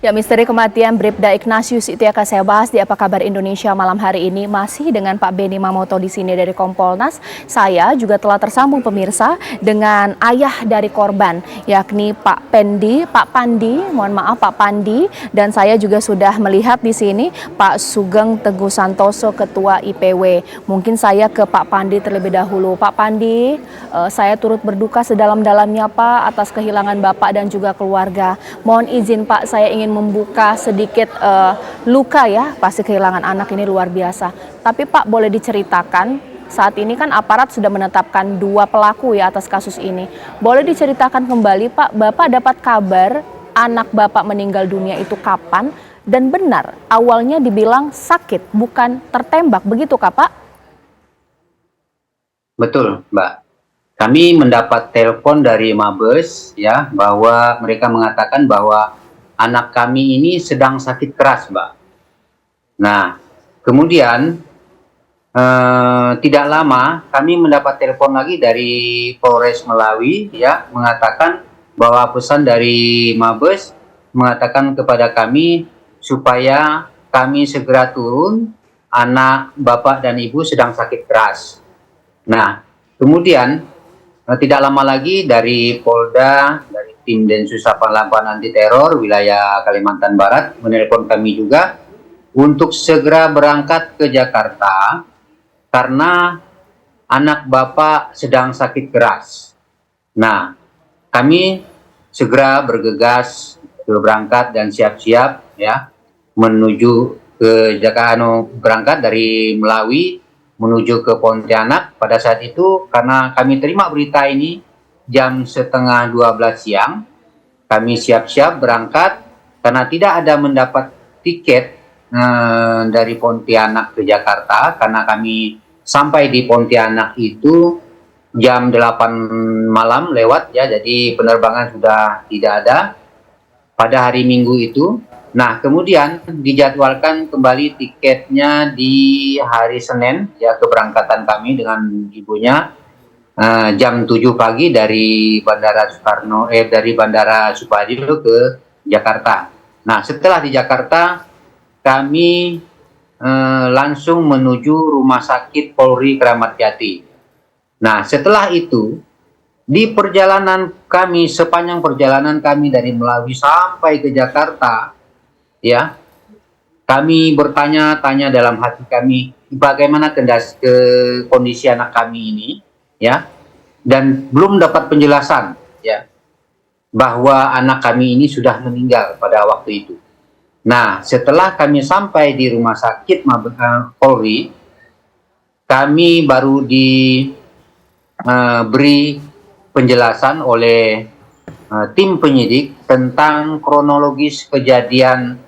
Ya, misteri kematian Bribda Ignatius itu akan saya bahas di Apa Kabar Indonesia malam hari ini, masih dengan Pak Benny Mamoto di sini dari Kompolnas. Saya juga telah tersambung pemirsa dengan ayah dari korban, yakni Pak Pandi, mohon maaf Pak Pandi, dan saya juga sudah melihat di sini Pak Sugeng Teguh Santoso, Ketua IPW. Mungkin saya ke Pak Pandi terlebih dahulu. Pak Pandi, saya turut berduka sedalam-dalamnya Pak atas kehilangan Bapak dan juga keluarga. Mohon izin Pak, saya ingin membuka sedikit luka ya, pasti kehilangan anak ini luar biasa. Tapi Pak, boleh diceritakan, saat ini kan aparat sudah menetapkan 2 pelaku ya atas kasus ini. Boleh diceritakan kembali Pak, Bapak dapat kabar anak Bapak meninggal dunia itu kapan? Dan benar, awalnya dibilang sakit, bukan tertembak, begitu kah Pak? Betul, Mbak. Kami mendapat telepon dari Mabes ya, bahwa mereka mengatakan bahwa anak kami ini sedang sakit keras, Mbak. Nah, kemudian tidak lama kami mendapat telepon lagi dari Polres Melawi ya, mengatakan bahwa pesan dari Mabes mengatakan kepada kami supaya kami segera turun, anak Bapak dan Ibu sedang sakit keras. Nah, kemudian tidak lama lagi dari Polda, dari tim Densus 88 Anti Teror wilayah Kalimantan Barat menelpon kami juga untuk segera berangkat ke Jakarta karena anak Bapak sedang sakit keras. Nah, kami segera bergegas berangkat dan siap-siap ya menuju ke Jakarta, berangkat dari Melawi menuju ke Pontianak. Pada saat itu karena kami terima berita ini jam setengah 12 siang, kami siap-siap berangkat karena tidak ada mendapat tiket dari Pontianak ke Jakarta, karena kami sampai di Pontianak itu jam 8 malam lewat ya, jadi penerbangan sudah tidak ada pada hari Minggu itu. Nah, kemudian dijadwalkan kembali tiketnya di hari Senin ya, keberangkatan kami dengan ibunya jam 7 pagi dari Bandara Supadio ke Jakarta. Nah, setelah di Jakarta kami langsung menuju Rumah Sakit Polri Kramat Jati. Nah, setelah itu di perjalanan kami, sepanjang perjalanan kami dari Melawi sampai ke Jakarta ya, kami bertanya-tanya dalam hati kami bagaimana kondisi anak kami ini ya, dan belum dapat penjelasan ya bahwa anak kami ini sudah meninggal pada waktu itu. Nah, setelah kami sampai di Rumah Sakit Polri, kami baru diberi penjelasan oleh tim penyidik tentang kronologis kejadian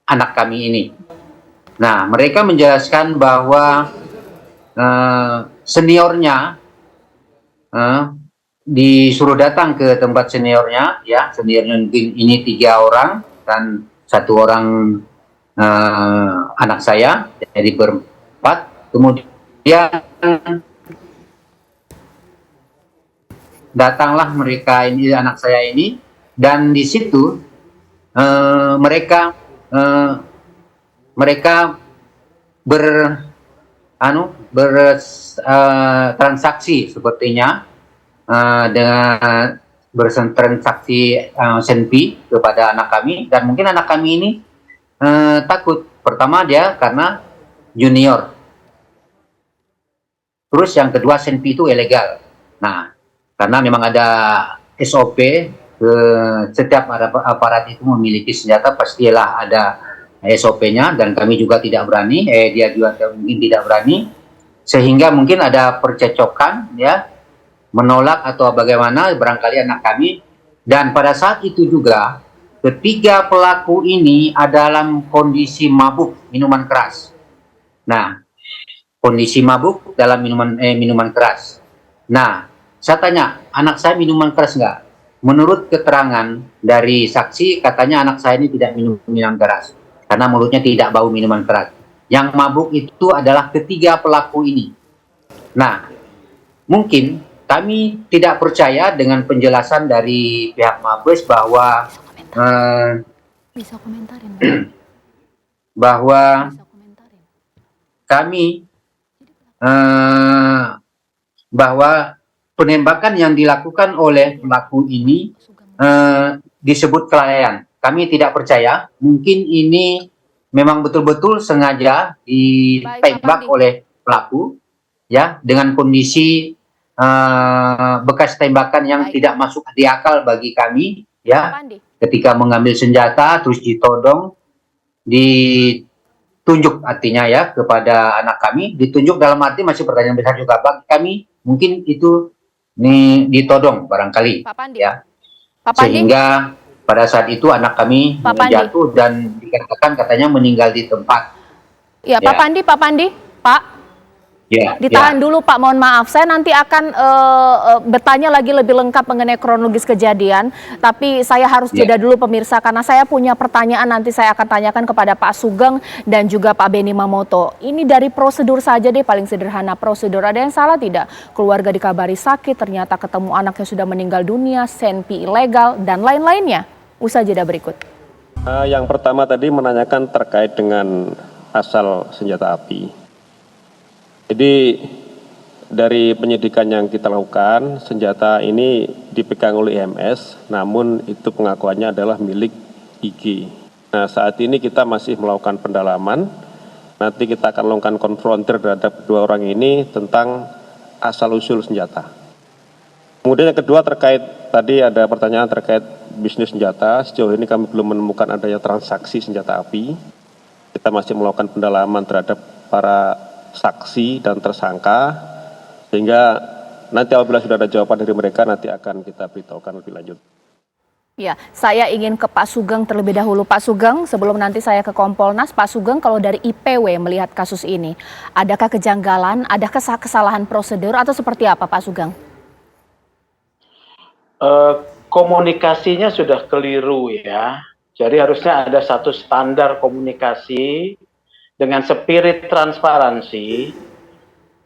anak kami ini. Nah, mereka menjelaskan bahwa seniornya disuruh datang ke tempat seniornya ya, seniornya ini 3 orang dan 1 orang anak saya, jadi berempat. Kemudian datanglah mereka ini, anak saya ini, dan di situ mereka bertransaksi sepertinya dengan bertransaksi senpi kepada anak kami, dan mungkin anak kami ini takut. Pertama dia karena junior, terus yang kedua senpi itu ilegal. Nah, karena memang ada SOP, setiap aparat itu memiliki senjata pastilah ada SOP-nya, dan kami juga tidak berani, dia juga mungkin tidak berani, sehingga mungkin ada percecokan ya, menolak atau bagaimana barangkali anak kami. Dan pada saat itu juga ketiga pelaku ini dalam kondisi mabuk minuman keras. Nah, kondisi mabuk dalam minuman keras. Nah, saya tanya, anak saya minuman keras nggak? Menurut keterangan dari saksi, katanya anak saya ini tidak minum minuman keras karena mulutnya tidak bau minuman keras. Yang mabuk itu adalah ketiga pelaku ini. Nah, mungkin kami tidak percaya dengan penjelasan dari pihak Mabes bahwa eh, Bisa komentarin, Bang. bahwa Bisa komentarin. kami eh, bahwa penembakan yang dilakukan oleh pelaku ini disebut kelalaian. Kami tidak percaya, mungkin ini memang betul-betul sengaja Baik, Pak ditembak Pandi. oleh pelaku, ya, dengan kondisi bekas tembakan yang Baik. tidak masuk di akal bagi kami, Pak ya, Pandi. ketika mengambil senjata terus ditodong, ditunjuk artinya ya kepada anak kami, ditunjuk dalam arti masih pertanyaan besar juga bagi kami, mungkin itu ditodong barangkali, Pak Pandi. ya, Pak Pandi. sehingga pada saat itu anak kami Pak Pandi. jatuh dan dikatakan katanya meninggal di tempat. Ya, Pak Pandi, Pak Pandi, Pak. Ya, Ditahan ya. dulu Pak, mohon maaf. Saya nanti akan bertanya lagi lebih lengkap mengenai kronologis kejadian. Tapi saya harus jeda dulu pemirsa, karena saya punya pertanyaan nanti saya akan tanyakan kepada Pak Sugeng dan juga Pak Benny Mamoto. Ini dari prosedur saja deh, paling sederhana prosedur. Ada yang salah tidak? Keluarga dikabari sakit, ternyata ketemu anaknya sudah meninggal dunia, senpi ilegal, dan lain-lainnya. Usai jeda berikut. Yang pertama tadi menanyakan terkait dengan asal senjata api. Jadi dari penyidikan yang kita lakukan, senjata ini dipegang oleh IMS, namun itu pengakuannya adalah milik IG. Nah, saat ini kita masih melakukan pendalaman, nanti kita akan melakukan konfrontir terhadap dua orang ini tentang asal-usul senjata. Kemudian yang kedua terkait, tadi ada pertanyaan terkait bisnis senjata, sejauh ini kami belum menemukan adanya transaksi senjata api. Kita masih melakukan pendalaman terhadap para saksi dan tersangka, sehingga nanti apabila sudah ada jawaban dari mereka nanti akan kita beritahukan lebih lanjut. Ya, saya ingin ke Pak Sugeng terlebih dahulu. Pak Sugeng, sebelum nanti saya ke Kompolnas, Pak Sugeng, kalau dari IPW melihat kasus ini, adakah kejanggalan, adakah kesalahan prosedur atau seperti apa Pak Sugeng? Komunikasinya sudah keliru ya. Jadi harusnya ada satu standar komunikasi dengan spirit transparansi.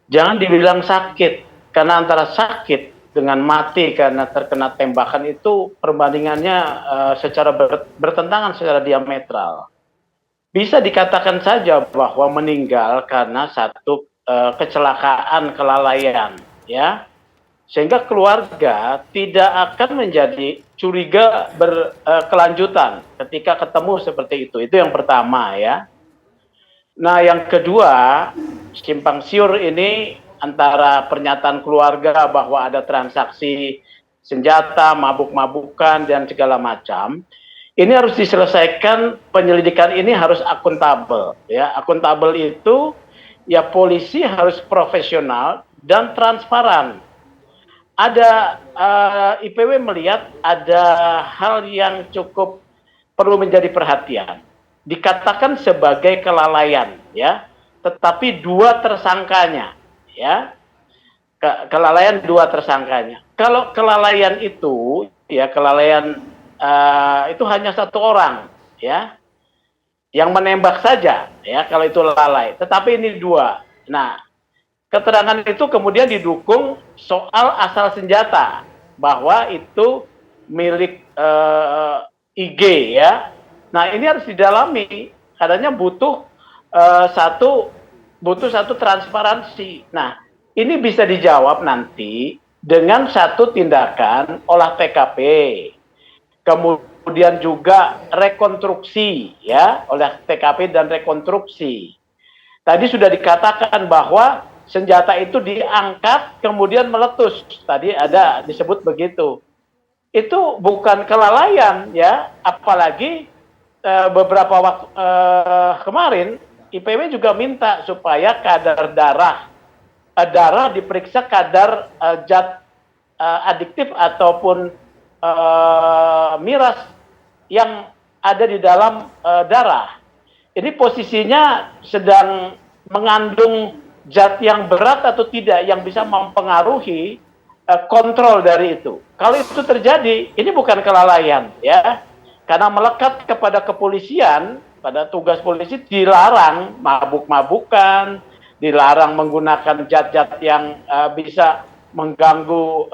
Jangan dibilang sakit, karena antara sakit dengan mati karena terkena tembakan itu perbandingannya secara bertentangan secara diametral. Bisa dikatakan saja bahwa meninggal karena satu kecelakaan kelalaian, ya, sehingga keluarga tidak akan menjadi curiga berkelanjutan ketika ketemu seperti itu. Itu yang pertama ya. Nah, yang kedua, simpang siur ini antara pernyataan keluarga bahwa ada transaksi senjata, mabuk-mabukan, dan segala macam. Ini harus diselesaikan, penyelidikan ini harus akuntabel. Ya, akuntabel itu ya polisi harus profesional dan transparan. Ada IPW melihat ada hal yang cukup perlu menjadi perhatian. Dikatakan sebagai kelalaian, ya, tetapi dua tersangkanya, ya, kelalaian dua tersangkanya. Kalau kelalaian itu, ya, kelalaian itu hanya satu orang, ya, yang menembak saja, ya, kalau itu lalai. Tetapi ini dua. Nah, keterangan itu kemudian didukung soal asal senjata, bahwa itu milik IG, ya. Nah, ini harus didalami, adanya butuh satu transparansi. Nah, ini bisa dijawab nanti dengan satu tindakan olah TKP, kemudian juga rekonstruksi, ya, olah TKP dan rekonstruksi. Tadi sudah dikatakan bahwa senjata itu diangkat kemudian meletus, tadi ada disebut begitu. Itu bukan kelalaian, ya, apalagi beberapa waktu kemarin IPW juga minta supaya kadar darah diperiksa kadar zat adiktif ataupun miras yang ada di dalam darah. Ini posisinya sedang mengandung zat yang berat atau tidak yang bisa mempengaruhi kontrol dari itu. Kalau itu terjadi, ini bukan kelalaian, ya. Karena melekat kepada kepolisian, pada tugas polisi dilarang mabuk-mabukan, dilarang menggunakan zat-zat yang bisa mengganggu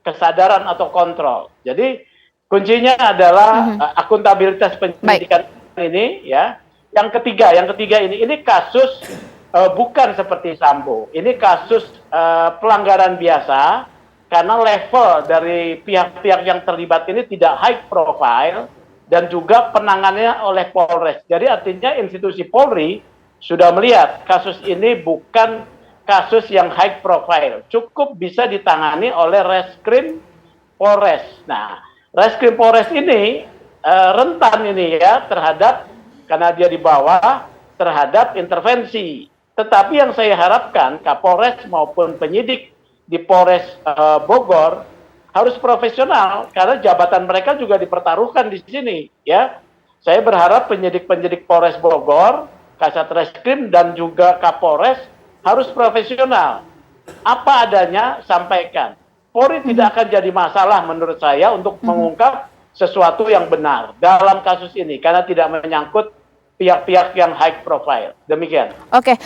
kesadaran atau kontrol. Jadi Kuncinya adalah akuntabilitas penyidikan ini ya. Yang ketiga ini kasus bukan seperti Sambo. Ini kasus pelanggaran biasa karena level dari pihak-pihak yang terlibat ini tidak high profile dan juga penanganannya oleh Polres. Jadi artinya institusi Polri sudah melihat kasus ini bukan kasus yang high profile. Cukup bisa ditangani oleh Reskrim Polres. Nah, Reskrim Polres ini rentan ini ya terhadap, karena dia di bawah, terhadap intervensi. Tetapi yang saya harapkan Kapolres maupun penyidik di Polres Bogor harus profesional karena jabatan mereka juga dipertaruhkan di sini ya. Saya berharap penyidik-penyidik Polres Bogor, Kasat Reskrim dan juga Kapolres harus profesional. Apa adanya sampaikan. Polri tidak akan jadi masalah menurut saya untuk mengungkap sesuatu yang benar dalam kasus ini karena tidak menyangkut pihak-pihak yang high profile. Demikian. Oke,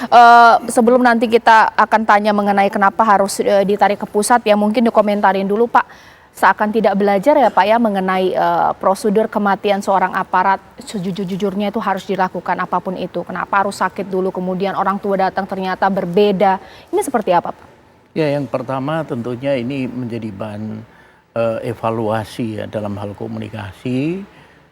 sebelum nanti kita akan tanya mengenai kenapa harus ditarik ke pusat, ya mungkin dikomentarin dulu Pak. Seakan tidak belajar ya Pak ya mengenai prosedur kematian seorang aparat, sejujur-jujurnya itu harus dilakukan apapun itu. Kenapa harus sakit dulu kemudian orang tua datang ternyata berbeda. Ini seperti apa Pak? Ya, yang pertama tentunya ini menjadi bahan evaluasi ya dalam hal komunikasi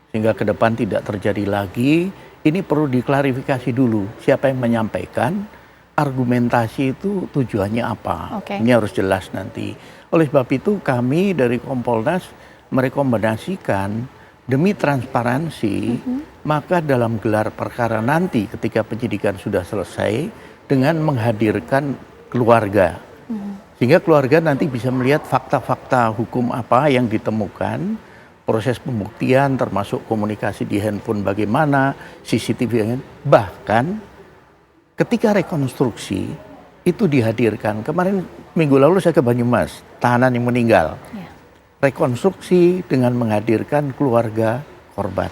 sehingga ke depan tidak terjadi lagi. Ini perlu diklarifikasi dulu siapa yang menyampaikan, argumentasi itu tujuannya apa. Ini harus jelas nanti. Oleh sebab itu kami dari Kompolnas merekomendasikan demi transparansi, maka dalam gelar perkara nanti ketika penyidikan sudah selesai dengan menghadirkan keluarga. Sehingga keluarga nanti bisa melihat fakta-fakta hukum apa yang ditemukan, proses pembuktian termasuk komunikasi di handphone bagaimana, CCTV, bahkan ketika rekonstruksi itu dihadirkan. Kemarin minggu lalu saya ke Banyumas, tahanan yang meninggal. Rekonstruksi dengan menghadirkan keluarga korban.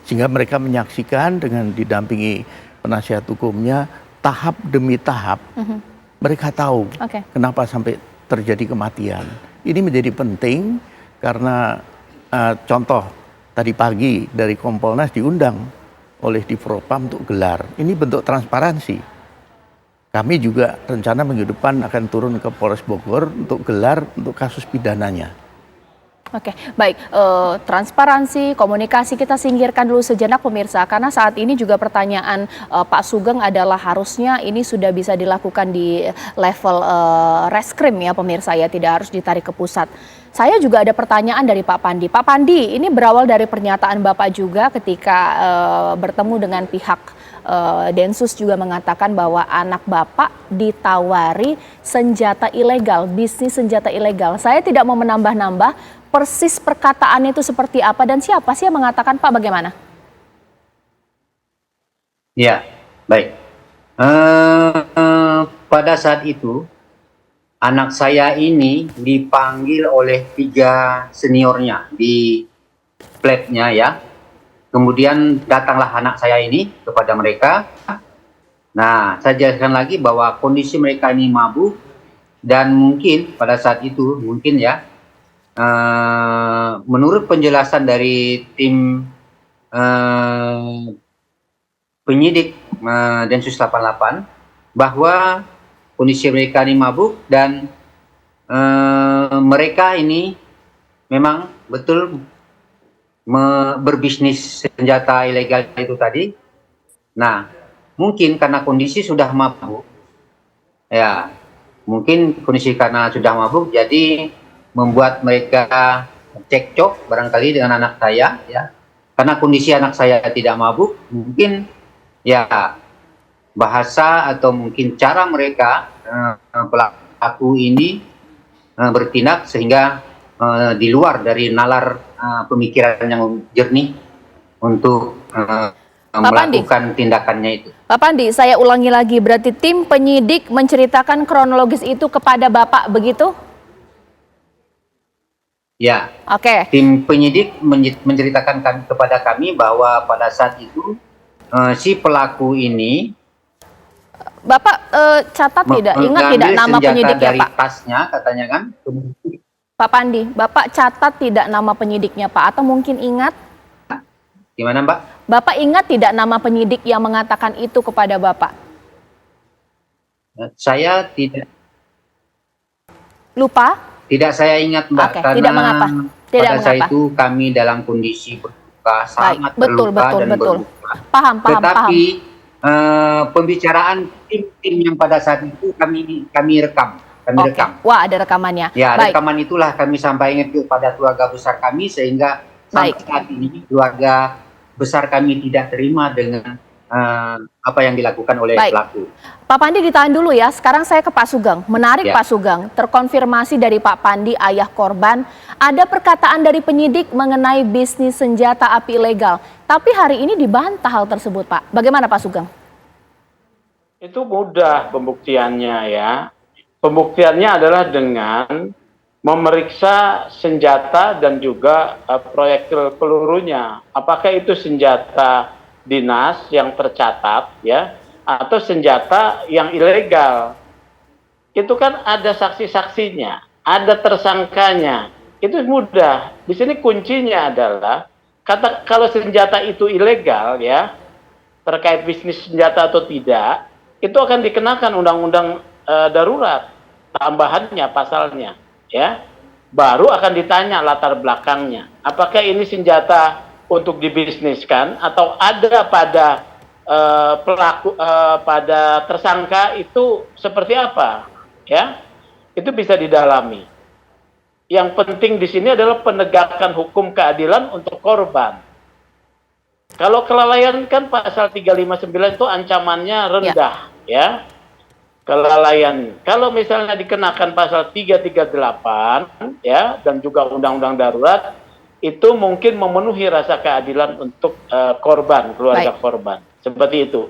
Sehingga mereka menyaksikan dengan didampingi penasihat hukumnya tahap demi tahap. Mereka tahu kenapa sampai terjadi kematian. Ini menjadi penting karena contoh tadi pagi dari Kompolnas diundang oleh Divpropam untuk gelar. Ini bentuk transparansi. Kami juga rencana minggu depan akan turun ke Polres Bogor untuk gelar untuk kasus pidananya. Oke, baik. Transparansi, komunikasi kita singkirkan dulu sejenak pemirsa, karena saat ini juga pertanyaan Pak Sugeng adalah harusnya ini sudah bisa dilakukan di level reskrim ya pemirsa ya, tidak harus ditarik ke pusat. Saya juga ada pertanyaan dari Pak Pandi. Pak Pandi, ini berawal dari pernyataan Bapak juga ketika bertemu dengan pihak Densus juga mengatakan bahwa anak Bapak ditawari senjata ilegal, bisnis senjata ilegal. Saya tidak mau menambah-nambah, persis perkataannya itu seperti apa dan siapa sih yang mengatakan Pak, bagaimana? Ya, baik. Pada saat itu anak saya ini dipanggil oleh 3 seniornya di flatnya ya. Kemudian datanglah anak saya ini kepada mereka. Nah, saya jelaskan lagi bahwa kondisi mereka ini mabuk dan mungkin pada saat itu mungkin ya, menurut penjelasan dari tim penyidik Densus 88 bahwa kondisi mereka ini mabuk dan mereka ini memang betul berbisnis senjata ilegal itu tadi. Nah, mungkin karena kondisi sudah mabuk, ya mungkin kondisi karena sudah mabuk jadi membuat mereka cekcok barangkali dengan anak saya ya. Karena kondisi anak saya tidak mabuk, mungkin ya bahasa atau mungkin cara mereka pelaku ini bertindak sehingga di luar dari nalar pemikiran yang jernih untuk melakukan tindakannya itu. Pak Pandi, saya ulangi lagi, berarti tim penyidik menceritakan kronologis itu kepada Bapak begitu? Ya. Oke. Tim penyidik menceritakan kepada kami bahwa pada saat itu si pelaku ini Bapak catat tidak, ingat tidak nama penyidik ya dari Pak? tasnya katanya kan. Pak Pandi, Bapak catat tidak nama penyidiknya Pak, atau mungkin ingat? Gimana Mbak? Bapak ingat tidak nama penyidik yang mengatakan itu kepada Bapak? Saya tidak Lupa? saya ingat Mbak, Oke, karena tidak mengapa. Tidak pada saat mengapa. itu kami dalam kondisi berduka, sangat betul, terluka betul, dan betul. berduka. Paham. Tetapi pembicaraan tim yang pada saat itu kami rekam. Oke. Wah, ada rekamannya. Ya, Baik. rekaman itulah kami sampaikan kepada keluarga besar kami, sehingga sampai saat ini keluarga besar kami tidak terima dengan apa yang dilakukan oleh pelaku. Pak Pandi ditahan dulu ya. Sekarang saya ke Pak Sugeng. Menarik Ya. Pak Sugeng, terkonfirmasi dari Pak Pandi, ayah korban, ada perkataan dari penyidik mengenai bisnis senjata api ilegal. Tapi hari ini dibantah hal tersebut, Pak. Bagaimana Pak Sugeng? Itu mudah pembuktiannya ya. Pembuktiannya adalah dengan memeriksa senjata dan juga proyektil pelurunya. Apakah itu senjata dinas yang tercatat ya, atau senjata yang ilegal? Itu kan ada saksi-saksinya, ada tersangkanya. Itu mudah. Di sini kuncinya adalah kalau senjata itu ilegal ya, terkait bisnis senjata atau tidak, itu akan dikenakan undang-undang darurat, tambahannya pasalnya ya. Baru akan ditanya latar belakangnya. Apakah ini senjata untuk dibisniskan atau ada pada pelaku pada tersangka itu seperti apa ya? Itu bisa didalami. Yang penting di sini adalah penegakan hukum keadilan untuk korban. Kalau kelalaian kan pasal 359 itu ancamannya rendah ya. Kelalaian. Kalau misalnya dikenakan pasal 338 ya, dan juga undang-undang darurat, itu mungkin memenuhi rasa keadilan untuk korban, keluarga korban. Seperti itu.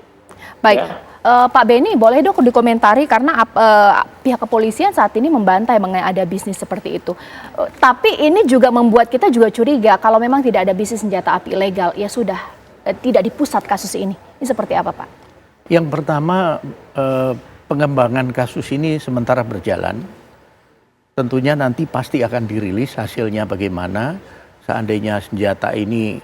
Baik. Ya. Pak Beni, boleh dong dikomentari karena pihak kepolisian saat ini membantah mengenai ada bisnis seperti itu. Tapi ini juga membuat kita juga curiga kalau memang tidak ada bisnis senjata api ilegal, ya sudah tidak di pusat kasus ini. Ini seperti apa, Pak? Yang pertama, pengembangan kasus ini sementara berjalan. Tentunya nanti pasti akan dirilis hasilnya bagaimana. Seandainya senjata ini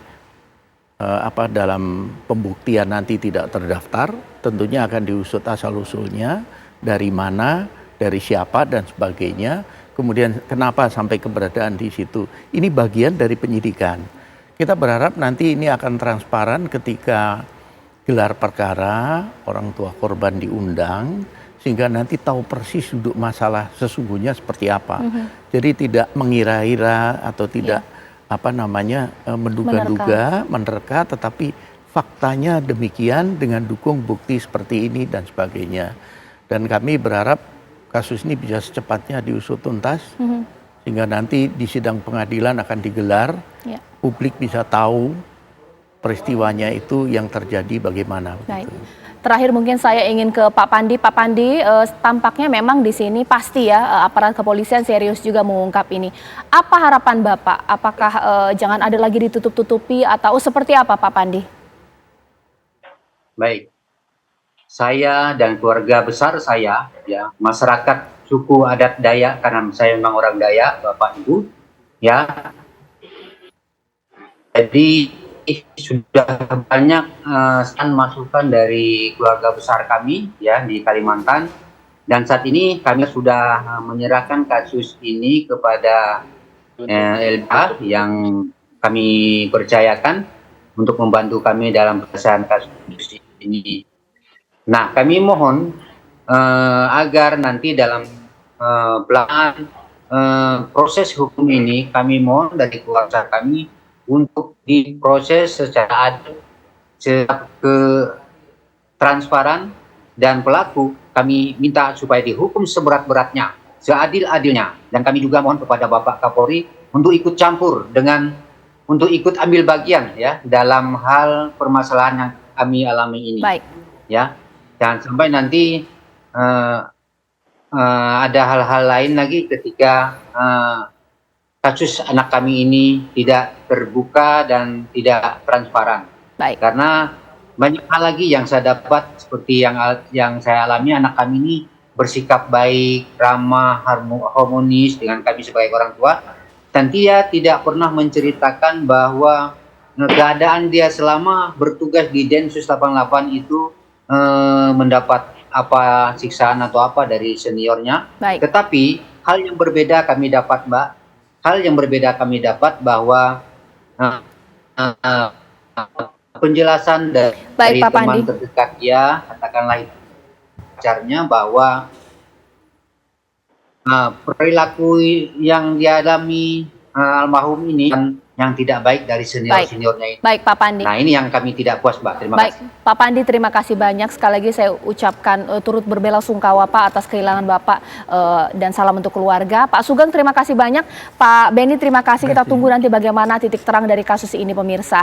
dalam pembuktian nanti tidak terdaftar, tentunya akan diusut asal-usulnya, dari mana, dari siapa, dan sebagainya. Kemudian kenapa sampai keberadaan di situ. Ini bagian dari penyidikan. Kita berharap nanti ini akan transparan ketika gelar perkara, orang tua korban diundang, sehingga nanti tahu persis duduk masalah sesungguhnya seperti apa. Jadi tidak mengira-ira atau tidak menduga-duga, menerka, tetapi faktanya demikian dengan dukung bukti seperti ini dan sebagainya. Dan kami berharap kasus ini bisa secepatnya diusut tuntas, sehingga nanti di sidang pengadilan akan digelar, publik bisa tahu peristiwanya itu yang terjadi bagaimana. Baik. Terakhir mungkin saya ingin ke Pak Pandi. Pak Pandi, tampaknya memang di sini pasti ya aparat kepolisian serius juga mengungkap ini. Apa harapan Bapak? Apakah jangan ada lagi ditutup-tutupi atau seperti apa Pak Pandi? Baik, saya dan keluarga besar saya, ya, masyarakat suku adat Dayak, karena saya memang orang Dayak, Bapak Ibu, ya. Jadi sudah banyak masukan dari keluarga besar kami ya di Kalimantan, dan saat ini kami sudah menyerahkan kasus ini kepada LBH yang kami percayakan untuk membantu kami dalam penyelesaian kasus ini. Nah, kami mohon agar nanti dalam pelaksanaan proses hukum ini, kami mohon dari keluarga kami untuk diproses secara adil, transparan, dan pelaku kami minta supaya dihukum seberat-beratnya, seadil-adilnya. Dan kami juga mohon kepada Bapak Kapolri untuk ikut campur untuk ikut ambil bagian ya dalam hal permasalahan yang kami alami ini. Baik. Ya, jangan sampai nanti ada hal-hal lain lagi ketika kasus anak kami ini tidak terbuka dan tidak transparan. Baik. Karena banyak hal lagi yang saya dapat seperti yang saya alami, anak kami ini bersikap baik, ramah, harmonis dengan kami sebagai orang tua. Dan dia tidak pernah menceritakan bahwa keadaan dia selama bertugas di Densus 88 itu mendapat apa siksaan atau apa dari seniornya. Baik. Tetapi hal yang berbeda kami dapat, Mbak. Hal yang berbeda kami dapat bahwa penjelasan dari Pak teman Pandi. terdekat dia, katakanlah itu pacarnya, bahwa perilaku yang dialami almarhum ini yang tidak baik dari senior-seniornya ini. Baik, Pak Pandi. Nah, ini yang kami tidak puas, Mbak. Terima Baik, kasih. Pak Pandi, terima kasih banyak. Sekali lagi saya ucapkan turut berbela-sungkawa Pak atas kehilangan Bapak dan salam untuk keluarga. Pak Sugeng, terima kasih banyak. Pak Beni, terima kasih. Kita tunggu nanti bagaimana titik terang dari kasus ini, pemirsa.